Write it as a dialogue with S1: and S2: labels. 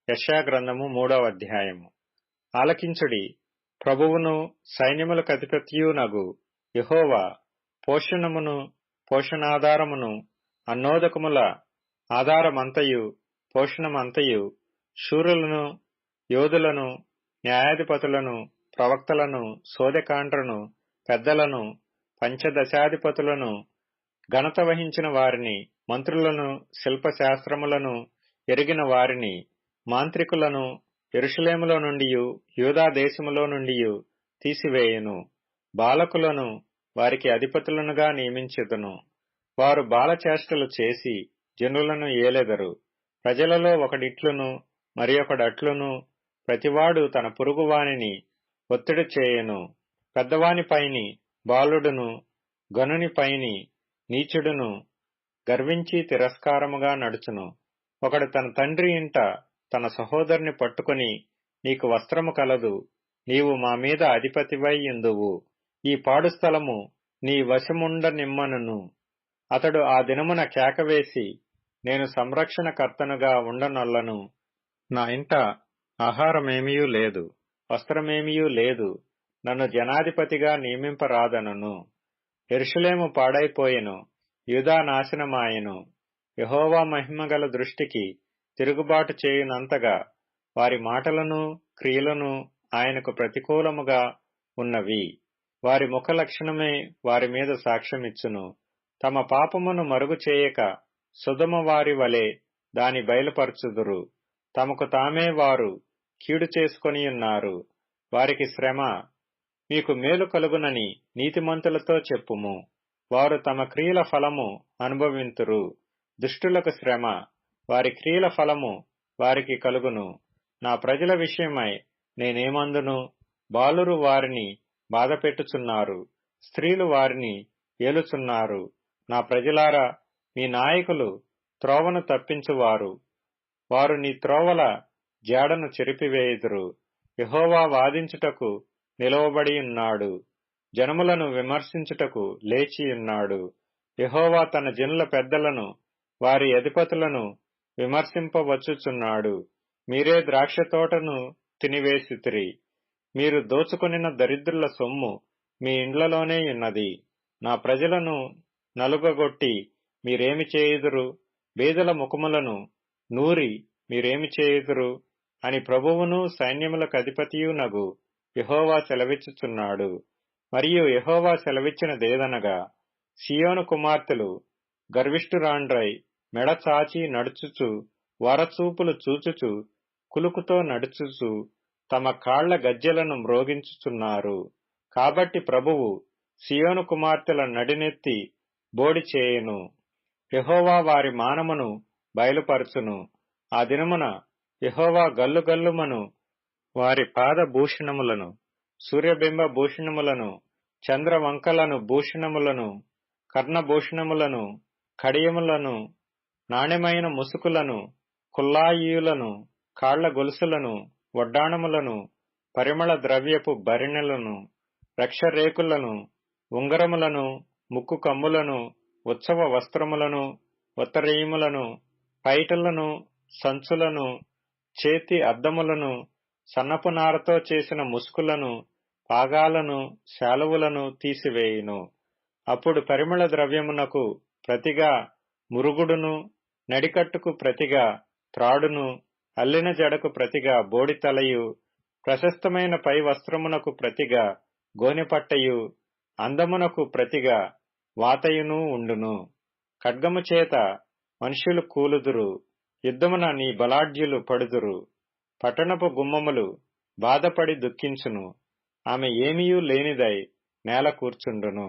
S1: యెషయా గ్రంథము 3వ అధ్యాయము. ఆలకించుడి, ప్రభువును సైన్యములకధిపతియునగు యెహోవా పోషణమును పోషణాధారమును అన్నోదకముల ఆధారమంతయు పోషణమంతయు శూరులను యోధులను న్యాయాధిపతులను ప్రవక్తలను సోదెకాండ్రను పెద్దలను పంచదశాధిపతులను ఘనత వహించిన వారిని మంత్రులను శిల్పశాస్త్రములను ఎరిగిన వారిని మాంత్రికులను యెరూషలేములో నుండియు యూదా దేశములో నుండియు తీసివేయును. బాలకులను వారికి అధిపతులనుగా నియమించెదను. వారు బాలచేష్టలు చేసి జనులను ఏలెదరు. ప్రజలలో ఒకడిట్లును మరియొకడట్లును ప్రతివాడు తన పొరుగువానిని ఒత్తిడి చేయును. పెద్దవానిపైని బాలుడును ఘనునిపైని నీచుడును గర్వించి తిరస్కారముగా నడుచును. ఒకడు తన తండ్రి ఇంట తన సహోదరుని పట్టుకొని, నీకు వస్త్రము కలదు, నీవు మా మీద అధిపతివై యుందువు, ఈ పాడు స్థలము నీ వశముండనిమ్మనును. అతడు ఆ దినమున కేకవేసి, నేను సంరక్షణకర్తనుగా ఉండనొల్లను, నా ఇంట ఆహారమేమియూ లేదు, వస్త్రమేమియూ లేదు, నన్ను జనాధిపతిగా నియమింపరాదనును. యెరూషలేము పాడైపోయెను, యూదా నాశనమాయెను. యెహోవా మహిమగల దృష్టికి తిరుగుబాటు చేయునంతగా వారి మాటలను క్రియలను ఆయనకు ప్రతికూలముగా ఉన్నవి. వారి ముఖ లక్షణమే వారి మీద సాక్ష్యమిచ్చును. తమ పాపమును మరుగు చేయక సొదొమ వారి వలె దాని బయలుపరచుదురు. తమకు తామే వారు కీడు చేసుకొనియున్నారు. వారికి శ్రమ, మీకు మేలు కలుగునని నీతిమంతులతో చెప్పుము. వారు తమ క్రియల ఫలము అనుభవింతురు. దుష్టులకు శ్రమ, వారి క్రియల ఫలము వారికి కలుగును. నా ప్రజల విషయమై నేనేమందును? బాలురు వారిని బాధపెట్టుచున్నారు, స్త్రీలు వారిని ఏలుచున్నారు. నా ప్రజలారా, మీ నాయకులు త్రోవను తప్పించువారు. వారు నీ త్రోవల జాడను చెరిపివేయుదురు. యెహోవా వాదించుటకు నిలవబడియున్నాడు, జనములను విమర్శించుటకు లేచియున్నాడు. యెహోవా తన జనుల పెద్దలను వారి అధిపతులను విమర్శింపవచ్చుచున్నాడు. మీరే ద్రాక్షతోటను తినివేసితిరి, మీరు దోచుకొనిన దరిద్రుల సొమ్ము మీ ఇండ్లలోనే ఉన్నది. నా ప్రజలను నలుగగొట్టి మీరేమి చేయుదురు? బీదల ముఖములను నూరి మీరేమి చేయుదురు అని ప్రభువును సైన్యములకధిపతియునగు యెహోవా సెలవిచ్చుచున్నాడు. మరియు యెహోవా సెలవిచ్చినదేదనగా, సీయోను కుమార్తెలు గర్విష్ఠురాండ్రై మెడ చాచి నడుచుచు, వరచూపులు చూచుచు, కులుకుతో నడుచుచు, తమ కాళ్ల గజ్జెలను మ్రోగించుచున్నారు. కాబట్టి ప్రభువు సీయోను కుమార్తెల నడినెత్తి బోడి చేయును. యెహోవా వారి మానమును బయలుపరచును. ఆ దినమున యెహోవా గల్లుగల్లుమను వారి పాదభూషణములను, సూర్యబింబ భూషణములను, చంద్రవంకలను భూషణములను, కర్ణభూషణములను, కడియములను, నాణ్యమైన ముసుకులను, కుల్లాయియులను, కాళ్ల గొలుసులను, వడ్డాణములను, పరిమళ ద్రవ్యపు భరిణెలను, రక్షరేకులను, ఉంగరములను, ముక్కు కమ్ములను, ఉత్సవ వస్త్రములను, ఉత్తరీయములను, పైటలను, సంచులను, చేతి అద్దములను, సన్నపు నారతో చేసిన ముసుకులను, పాగాలను, శాలువలను తీసివేయును. అప్పుడు పరిమళ ద్రవ్యమునకు ప్రతిగా మురుగుడును, నడికట్టుకు ప్రతిగా త్రాడును, అల్లిన జడకు ప్రతిగా బోడితలయు, ప్రశస్తమైన పై వస్త్రమునకు ప్రతిగా గోనెపట్టయు, అందమునకు ప్రతిగా వాతయును ఉండును. ఖడ్గము చేత మనుష్యులు కూలుదురు, యుద్ధమున నీ బలాఢ్యులు పడుదురు. పట్టణపు గుమ్మములు బాధపడి దుఃఖించును, ఆమె ఏమీయూ లేనిదై నేల కూర్చుండును.